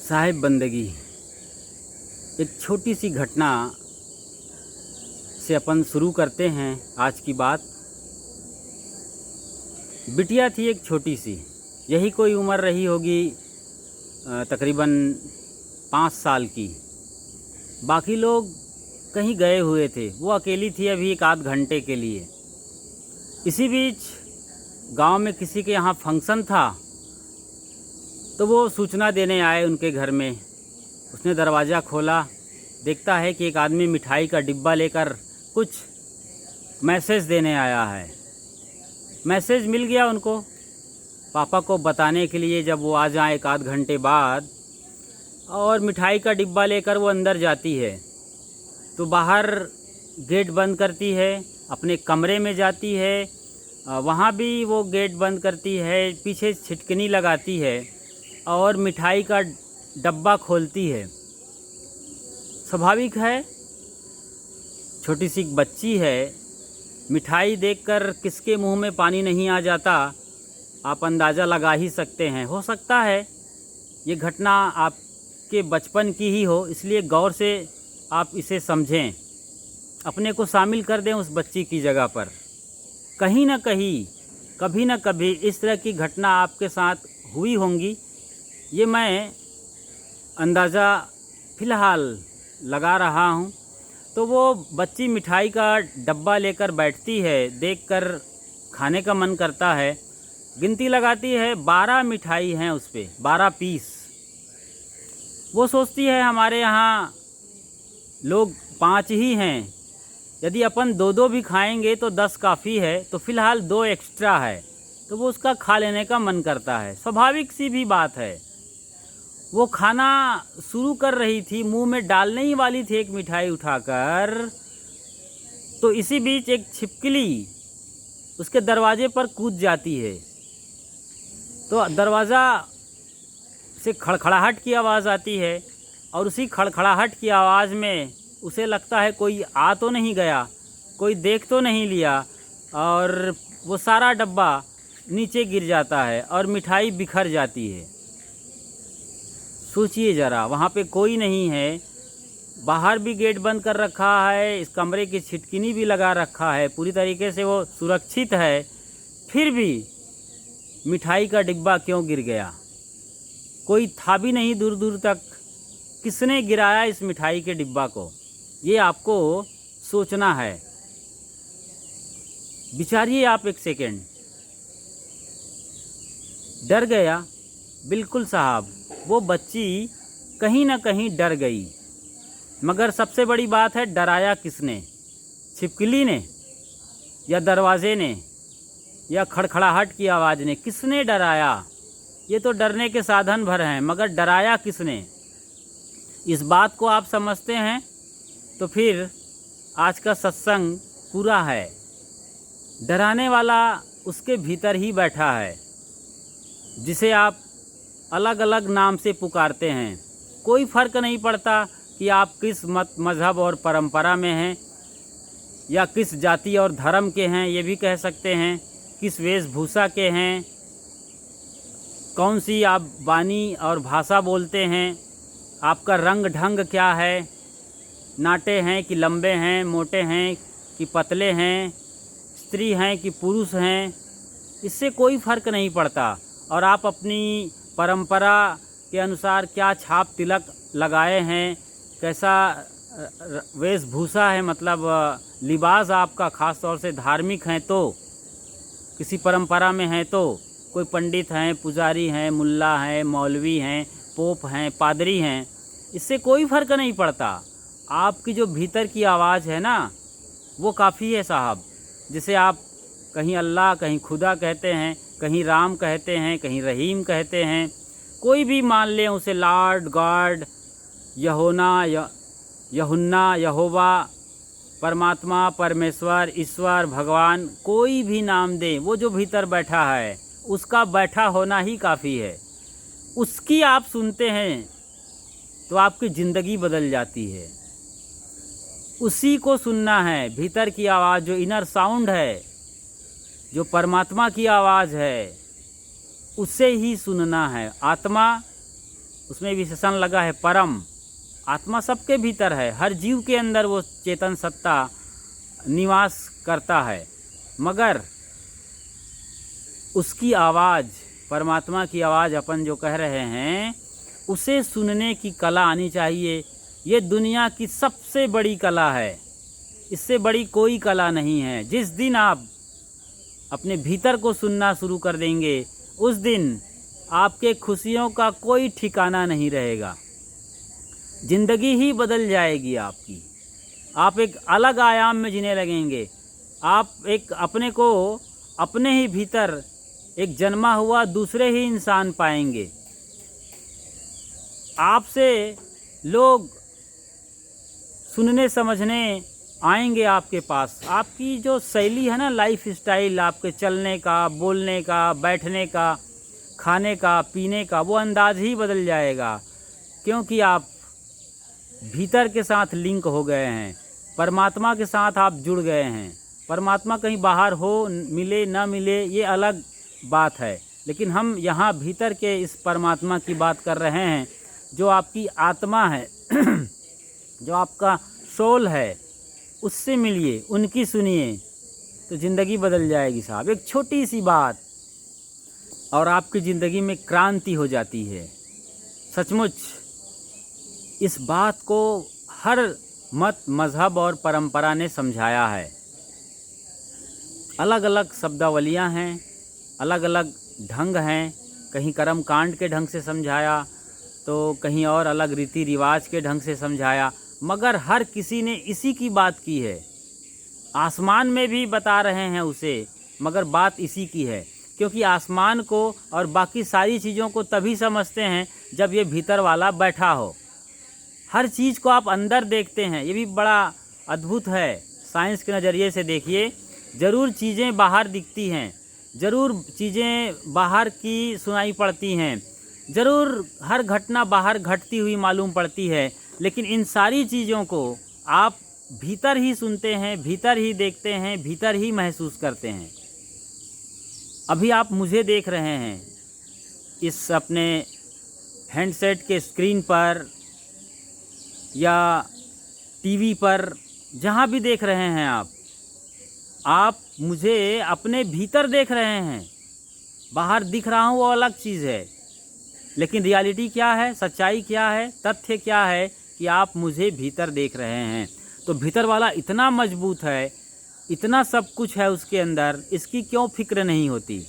साहिब बंदगी। एक छोटी सी घटना से अपन शुरू करते हैं आज की बात। बिटिया थी एक छोटी सी, यही कोई उम्र रही होगी तकरीबन 5 साल की। बाकी लोग कहीं गए हुए थे, वो अकेली थी अभी एक आध घंटे के लिए। इसी बीच गांव में किसी के यहाँ फंक्शन था, तो वो सूचना देने आए उनके घर में। उसने दरवाज़ा खोला, देखता है कि एक आदमी मिठाई का डिब्बा लेकर कुछ मैसेज देने आया है। मैसेज मिल गया उनको पापा को बताने के लिए, जब वो आ जाए एक आध घंटे बाद। और मिठाई का डिब्बा लेकर वो अंदर जाती है, तो बाहर गेट बंद करती है, अपने कमरे में जाती है, वहाँ भी वो गेट बंद करती है, पीछे छिटकनी लगाती है और मिठाई का डब्बा खोलती है। स्वाभाविक है, छोटी सी बच्ची है, मिठाई देखकर किसके मुंह में पानी नहीं आ जाता, आप अंदाज़ा लगा ही सकते हैं। हो सकता है ये घटना आपके बचपन की ही हो, इसलिए गौर से आप इसे समझें, अपने को शामिल कर दें उस बच्ची की जगह पर। कहीं ना कहीं, कभी ना कभी इस तरह की घटना आपके साथ हुई होंगी, ये मैं अंदाज़ा फ़िलहाल लगा रहा हूँ। तो वो बच्ची मिठाई का डब्बा लेकर बैठती है, देखकर खाने का मन करता है। गिनती लगाती है, 12 मिठाई हैं उस पर, 12 पीस। वो सोचती है हमारे यहाँ लोग 5 ही हैं, यदि अपन 2-2 भी खाएंगे तो 10 काफ़ी है, तो फ़िलहाल 2 एक्स्ट्रा है, तो वो उसका खा लेने का मन करता है। स्वाभाविक सी भी बात है। वो खाना शुरू कर रही थी, मुंह में डालने ही वाली थी एक मिठाई उठाकर, तो इसी बीच एक छिपकली उसके दरवाजे पर कूद जाती है। तो दरवाज़ा से खड़खड़ाहट की आवाज़ आती है, और उसी खड़खड़ाहट की आवाज़ में उसे लगता है कोई आ तो नहीं गया, कोई देख तो नहीं लिया, और वो सारा डब्बा नीचे गिर जाता है और मिठाई बिखर जाती है। सोचिए ज़रा, वहाँ पे कोई नहीं है, बाहर भी गेट बंद कर रखा है, इस कमरे की छिटकिनी भी लगा रखा है, पूरी तरीके से वो सुरक्षित है, फिर भी मिठाई का डिब्बा क्यों गिर गया? कोई था भी नहीं दूर दूर तक। किसने गिराया इस मिठाई के डिब्बा को, ये आपको सोचना है। विचारिए आप एक सेकेंड। डर गया? बिल्कुल साहब, वो बच्ची कहीं ना कहीं डर गई। मगर सबसे बड़ी बात है, डराया किसने? छिपकली ने, या दरवाजे ने, या खड़खड़ाहट की आवाज़ ने? किसने डराया? ये तो डरने के साधन भर हैं, मगर डराया किसने? इस बात को आप समझते हैं तो फिर आज का सत्संग पूरा है। डराने वाला उसके भीतर ही बैठा है, जिसे आप अलग अलग नाम से पुकारते हैं। कोई फ़र्क नहीं पड़ता कि आप किस मत मज़हब और परंपरा में हैं, या किस जाति और धर्म के हैं, ये भी कह सकते हैं, किस वेशभूषा के हैं, कौन सी आप वाणी और भाषा बोलते हैं, आपका रंग ढंग क्या है, नाटे हैं कि लंबे हैं, मोटे हैं कि पतले हैं, स्त्री हैं कि पुरुष हैं, इससे कोई फ़र्क नहीं पड़ता। और आप अपनी परंपरा के अनुसार क्या छाप तिलक लगाए हैं, कैसा वेशभूषा है, मतलब लिबास आपका ख़ास तौर से धार्मिक हैं, तो किसी परंपरा में हैं, तो कोई पंडित हैं, पुजारी हैं, मुल्ला हैं, मौलवी हैं, पोप हैं, पादरी हैं, इससे कोई फ़र्क नहीं पड़ता। आपकी जो भीतर की आवाज़ है ना, वो काफ़ी है साहब। जिसे आप कहीं अल्लाह, कहीं खुदा कहते हैं, कहीं राम कहते हैं, कहीं रहीम कहते हैं, कोई भी मान लें उसे, लॉर्ड, गॉड, यहोना, यहुन्ना, यहोवा, परमात्मा, परमेश्वर, ईश्वर, भगवान, कोई भी नाम दें, वो जो भीतर बैठा है उसका बैठा होना ही काफ़ी है। उसकी आप सुनते हैं तो आपकी ज़िंदगी बदल जाती है। उसी को सुनना है, भीतर की आवाज़, जो इनर साउंड है, जो परमात्मा की आवाज़ है, उसे ही सुनना है। आत्मा उसमें विशेषण लगा है परम। आत्मा सबके भीतर है, हर जीव के अंदर वो चेतन सत्ता निवास करता है, मगर उसकी आवाज़, परमात्मा की आवाज़ अपन जो कह रहे हैं, उसे सुनने की कला आनी चाहिए। ये दुनिया की सबसे बड़ी कला है, इससे बड़ी कोई कला नहीं है। जिस दिन आप अपने भीतर को सुनना शुरू कर देंगे, उस दिन आपके खुशियों का कोई ठिकाना नहीं रहेगा। ज़िंदगी ही बदल जाएगी आपकी। आप एक अलग आयाम में जीने लगेंगे। आप एक अपने को अपने ही भीतर एक जन्मा हुआ दूसरे ही इंसान पाएंगे। आपसे लोग सुनने समझने आएंगे आपके पास। आपकी जो शैली है ना, लाइफ स्टाइल, आपके चलने का, बोलने का, बैठने का, खाने का, पीने का, वो अंदाज़ ही बदल जाएगा, क्योंकि आप भीतर के साथ लिंक हो गए हैं, परमात्मा के साथ आप जुड़ गए हैं। परमात्मा कहीं बाहर हो, मिले ना मिले, ये अलग बात है, लेकिन हम यहाँ भीतर के इस परमात्मा की बात कर रहे हैं, जो आपकी आत्मा है जो आपका सोल है, उससे मिलिए, उनकी सुनिए, तो ज़िंदगी बदल जाएगी साहब। एक छोटी सी बात और आपकी ज़िंदगी में क्रांति हो जाती है। सचमुच इस बात को हर मत, मज़हब और परंपरा ने समझाया है। अलग अलग शब्दावलियाँ हैं, अलग अलग ढंग हैं। कहीं कर्म कांड के ढंग से समझाया, तो कहीं और अलग रीति रिवाज के ढंग से समझाया, मगर हर किसी ने इसी की बात की है। आसमान में भी बता रहे हैं उसे, मगर बात इसी की है, क्योंकि आसमान को और बाकी सारी चीज़ों को तभी समझते हैं जब ये भीतर वाला बैठा हो। हर चीज़ को आप अंदर देखते हैं, ये भी बड़ा अद्भुत है। साइंस के नज़रिए से देखिए, ज़रूर चीज़ें बाहर दिखती हैं, ज़रूर चीज़ें बाहर की सुनाई पड़ती हैं, ज़रूर हर घटना बाहर घटती हुई मालूम पड़ती है, लेकिन इन सारी चीज़ों को आप भीतर ही सुनते हैं, भीतर ही देखते हैं, भीतर ही महसूस करते हैं। अभी आप मुझे देख रहे हैं इस अपने हैंडसेट के स्क्रीन पर या टीवी पर, जहाँ भी देख रहे हैं आप मुझे अपने भीतर देख रहे हैं। बाहर दिख रहा हूँ वो अलग चीज़ है, लेकिन रियलिटी क्या है, सच्चाई क्या है, तथ्य क्या है कि आप मुझे भीतर देख रहे हैं। तो भीतर वाला इतना मजबूत है, इतना सब कुछ है उसके अंदर, इसकी क्यों फिक्र नहीं होती।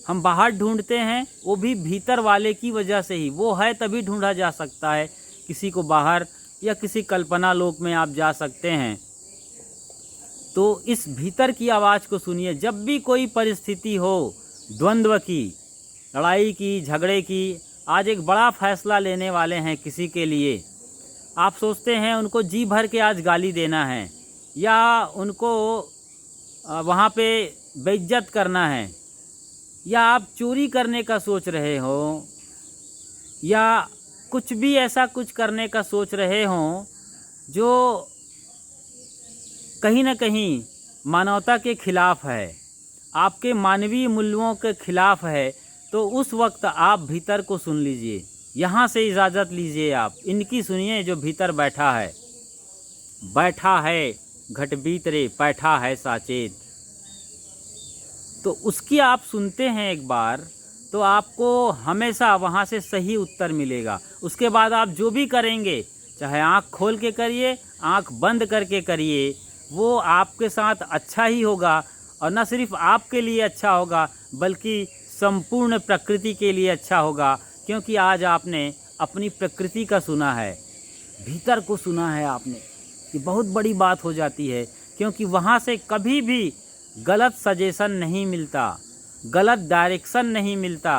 हम बाहर ढूंढते हैं, वो भी भीतर वाले की वजह से ही। वो है तभी ढूंढा जा सकता है। किसी को बाहर या किसी कल्पना लोक में आप जा सकते हैं। तो इस भीतर की आवाज़ को सुनिए। जब भी कोई परिस्थिति हो, द्वंद्व की, लड़ाई की, झगड़े की, आज एक बड़ा फैसला लेने वाले हैं किसी के लिए, आप सोचते हैं उनको जी भर के आज गाली देना है, या उनको वहाँ पे बेइज्जत करना है, या आप चोरी करने का सोच रहे हो, या कुछ भी ऐसा कुछ करने का सोच रहे हों जो कहीं ना कहीं मानवता के खिलाफ़ है, आपके मानवीय मूल्यों के खिलाफ़ है, तो उस वक्त आप भीतर को सुन लीजिए। यहाँ से इजाज़त लीजिए, आप इनकी सुनिए जो भीतर बैठा है। बैठा है घट भीतरे, बैठा है साचेत। तो उसकी आप सुनते हैं एक बार, तो आपको हमेशा वहाँ से सही उत्तर मिलेगा। उसके बाद आप जो भी करेंगे, चाहे आँख खोल के करिए, आँख बंद करके करिए, वो आपके साथ अच्छा ही होगा। और न सिर्फ आपके लिए अच्छा होगा, बल्कि संपूर्ण प्रकृति के लिए अच्छा होगा, क्योंकि आज आपने अपनी प्रकृति का सुना है, भीतर को सुना है आपने। ये बहुत बड़ी बात हो जाती है, क्योंकि वहाँ से कभी भी गलत सजेशन नहीं मिलता, गलत डायरेक्शन नहीं मिलता।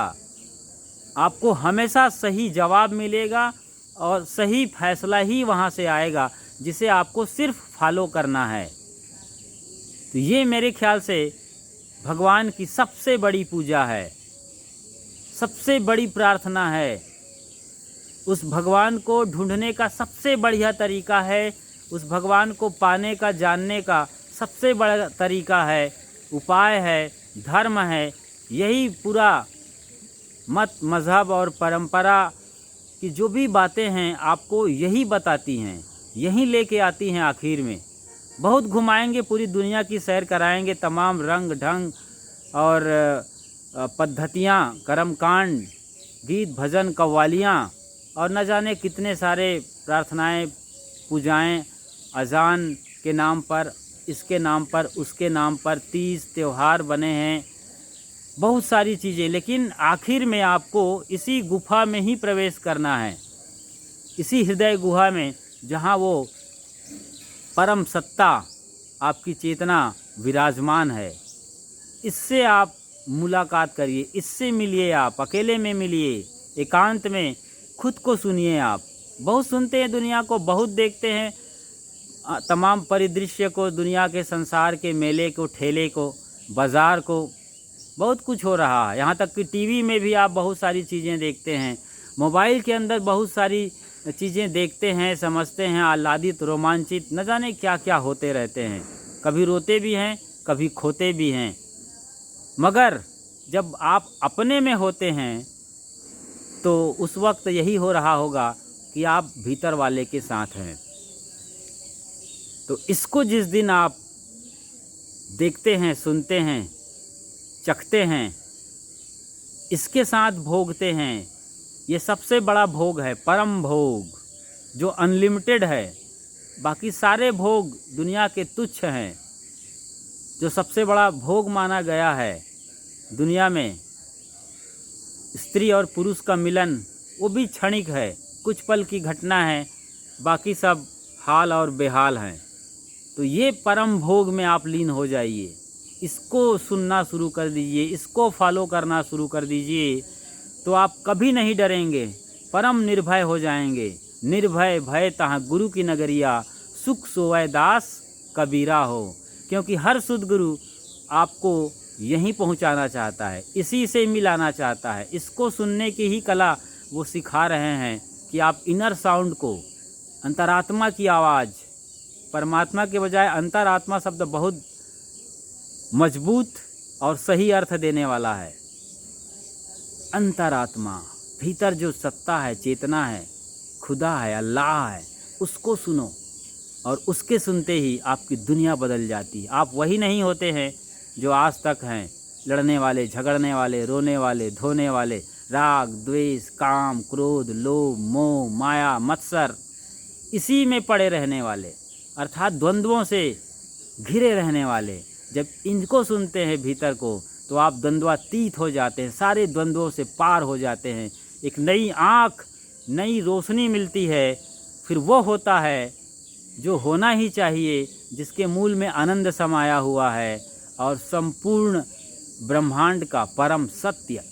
आपको हमेशा सही जवाब मिलेगा और सही फैसला ही वहाँ से आएगा, जिसे आपको सिर्फ फॉलो करना है। तो ये मेरे ख्याल से भगवान की सबसे बड़ी पूजा है, सबसे बड़ी प्रार्थना है। उस भगवान को ढूंढने का सबसे बढ़िया तरीका है, उस भगवान को पाने का, जानने का सबसे बड़ा तरीका है, उपाय है, धर्म है। यही पूरा मत, मज़हब और परंपरा कि जो भी बातें हैं आपको यही बताती हैं, यही लेके आती हैं आखिर में। बहुत घुमाएंगे, पूरी दुनिया की सैर कराएंगे, तमाम रंग ढंग और पद्धतियाँ, कर्मकांड, गीत भजन कव्वालियाँ और न जाने कितने सारे प्रार्थनाएं, पूजाएं, अजान के नाम पर, इसके नाम पर, उसके नाम पर, तीज त्यौहार बने हैं, बहुत सारी चीज़ें। लेकिन आखिर में आपको इसी गुफा में ही प्रवेश करना है, इसी हृदय गुहा में जहाँ वो परम सत्ता, आपकी चेतना विराजमान है। इससे आप मुलाकात करिए, इससे मिलिए, आप अकेले में मिलिए, एकांत में खुद को सुनिए। आप बहुत सुनते हैं दुनिया को, बहुत देखते हैं तमाम परिदृश्य को, दुनिया के, संसार के, मेले को, ठेले को, बाज़ार को, बहुत कुछ हो रहा है। यहाँ तक कि टीवी में भी आप बहुत सारी चीज़ें देखते हैं, मोबाइल के अंदर बहुत सारी चीज़ें देखते हैं, समझते हैं, आह्लादित, रोमांचित, न जाने क्या क्या होते रहते हैं। कभी रोते भी हैं, कभी खोते भी हैं। मगर जब आप अपने में होते हैं तो उस वक्त यही हो रहा होगा कि आप भीतर वाले के साथ हैं। तो इसको जिस दिन आप देखते हैं, सुनते हैं, चखते हैं, इसके साथ भोगते हैं, ये सबसे बड़ा भोग है, परम भोग, जो अनलिमिटेड है। बाकी सारे भोग दुनिया के तुच्छ हैं। जो सबसे बड़ा भोग माना गया है दुनिया में, स्त्री और पुरुष का मिलन, वो भी क्षणिक है, कुछ पल की घटना है, बाकी सब हाल और बेहाल हैं। तो ये परम भोग में आप लीन हो जाइए, इसको सुनना शुरू कर दीजिए, इसको फॉलो करना शुरू कर दीजिए, तो आप कभी नहीं डरेंगे, परम निर्भय हो जाएंगे। निर्भय भय तहाँ गुरु की नगरिया, सुख सोवै दास कबीरा हो। क्योंकि हर सद्गुरु आपको यहीं पहुंचाना चाहता है, इसी से मिलाना चाहता है। इसको सुनने की ही कला वो सिखा रहे हैं कि आप इनर साउंड को, अंतरात्मा की आवाज़, परमात्मा के बजाय अंतरात्मा शब्द बहुत मजबूत और सही अर्थ देने वाला है। अंतरात्मा, भीतर जो सत्ता है, चेतना है, खुदा है, अल्लाह है, उसको सुनो और उसके सुनते ही आपकी दुनिया बदल जाती है। आप वही नहीं होते हैं जो आज तक हैं, लड़ने वाले, झगड़ने वाले, रोने वाले, धोने वाले, राग द्वेष, काम, क्रोध, लोभ, मोह, माया, मत्सर, इसी में पड़े रहने वाले, अर्थात द्वंद्वों से घिरे रहने वाले। जब इनको सुनते हैं भीतर को, तो आप द्वंद्वातीत हो जाते हैं, सारे द्वंद्वों से पार हो जाते हैं। एक नई आँख, नई रोशनी मिलती है। फिर वो होता है जो होना ही चाहिए, जिसके मूल में आनंद समाया हुआ है और संपूर्ण ब्रह्मांड का परम सत्य,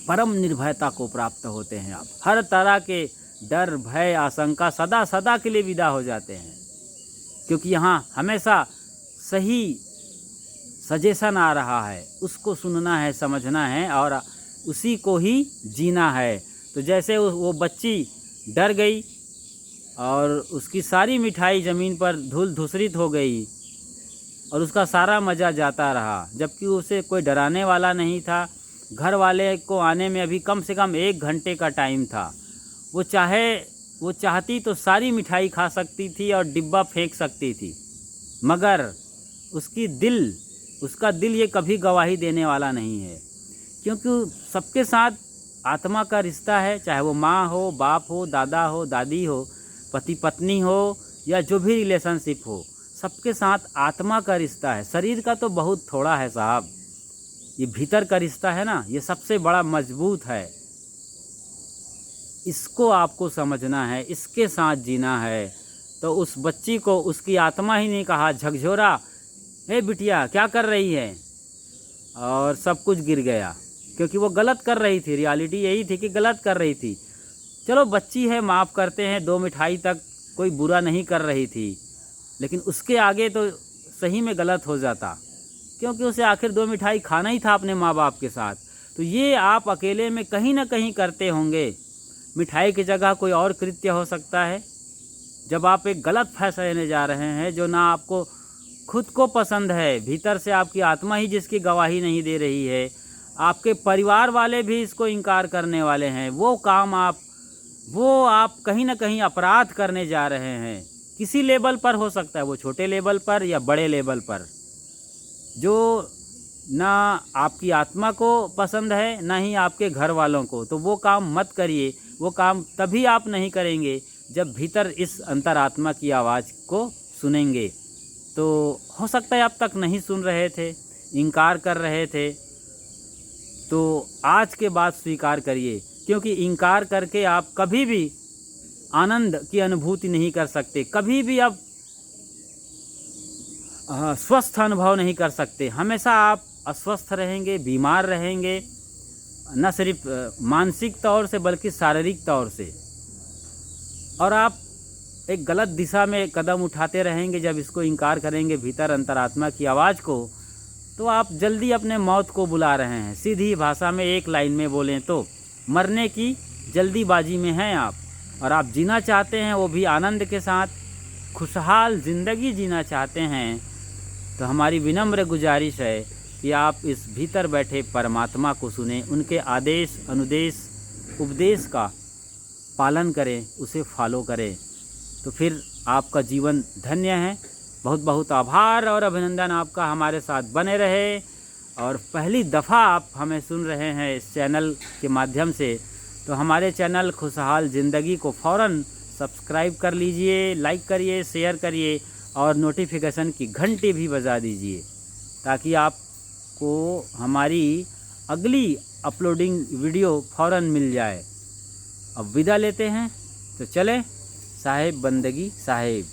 परम निर्भयता को प्राप्त होते हैं। आप हर तरह के डर, भय, आशंका सदा सदा के लिए विदा हो जाते हैं, क्योंकि यहाँ हमेशा सही सजेशन आ रहा है, उसको सुनना है, समझना है और उसी को ही जीना है। तो जैसे वो बच्ची डर गई और उसकी सारी मिठाई ज़मीन पर धूल धूसरित हो गई और उसका सारा मज़ा जाता रहा, जबकि उसे कोई डराने वाला नहीं था। घर वाले को आने में अभी कम से कम 1 घंटे का टाइम था। वो चाहती तो सारी मिठाई खा सकती थी और डिब्बा फेंक सकती थी, मगर उसका दिल ये कभी गवाही देने वाला नहीं है, क्योंकि सबके साथ आत्मा का रिश्ता है। चाहे वो माँ हो, बाप हो, दादा हो, दादी हो, पति पत्नी हो, या जो भी रिलेशनशिप हो, सबके साथ आत्मा का रिश्ता है। शरीर का तो बहुत थोड़ा है साहब, ये भीतर का रिश्ता है ना, ये सबसे बड़ा मजबूत है। इसको आपको समझना है, इसके साथ जीना है। तो उस बच्ची को उसकी आत्मा ही ने कहा, झकझोरा, हे बिटिया क्या कर रही है, और सब कुछ गिर गया, क्योंकि वो गलत कर रही थी। रियलिटी यही थी कि गलत कर रही थी। चलो बच्ची है, माफ़ करते हैं, 2 मिठाई तक कोई बुरा नहीं कर रही थी, लेकिन उसके आगे तो सही में गलत हो जाता, क्योंकि उसे आखिर 2 मिठाई खाना ही था अपने माँ बाप के साथ। तो ये आप अकेले में कहीं ना कहीं करते होंगे। मिठाई की जगह कोई और कृत्य हो सकता है। जब आप एक गलत फैसला लेने जा रहे हैं, जो ना आपको खुद को पसंद है, भीतर से आपकी आत्मा ही जिसकी गवाही नहीं दे रही है, आपके परिवार वाले भी इसको इनकार करने वाले हैं। वो आप कहीं ना कहीं अपराध करने जा रहे हैं। किसी लेवल पर हो सकता है, वो छोटे लेवल पर या बड़े लेवल पर, जो ना आपकी आत्मा को पसंद है ना ही आपके घर वालों को। तो वो काम मत करिए। वो काम तभी आप नहीं करेंगे जब भीतर इस अंतरात्मा की आवाज़ को सुनेंगे। तो हो सकता है अब तक नहीं सुन रहे थे, इनकार कर रहे थे, तो आज के बाद स्वीकार करिए, क्योंकि इनकार करके आप कभी भी आनंद की अनुभूति नहीं कर सकते, कभी भी आप स्वस्थ अनुभव नहीं कर सकते। हमेशा आप अस्वस्थ रहेंगे, बीमार रहेंगे, न सिर्फ मानसिक तौर से बल्कि शारीरिक तौर से। और आप एक गलत दिशा में कदम उठाते रहेंगे। जब इसको इनकार करेंगे भीतर अंतरात्मा की आवाज़ को, तो आप जल्दी अपने मौत को बुला रहे हैं। सीधी भाषा में एक लाइन में बोलें तो मरने की जल्दीबाजी में हैं आप। और आप जीना चाहते हैं, वो भी आनंद के साथ, खुशहाल ज़िंदगी जीना चाहते हैं। तो हमारी विनम्र गुजारिश है कि आप इस भीतर बैठे परमात्मा को सुने, उनके आदेश अनुदेश उपदेश का पालन करें, उसे फॉलो करें, तो फिर आपका जीवन धन्य है। बहुत बहुत आभार और अभिनंदन आपका। हमारे साथ बने रहे। और पहली दफ़ा आप हमें सुन रहे हैं इस चैनल के माध्यम से, तो हमारे चैनल खुशहाल ज़िंदगी को फ़ौरन सब्सक्राइब कर लीजिए, लाइक करिए, शेयर करिए और नोटिफिकेशन की घंटी भी बजा दीजिए, ताकि आपको हमारी अगली अपलोडिंग वीडियो फ़ौरन मिल जाए। अब विदा लेते हैं, तो चलें। साहेब बंदगी साहेब।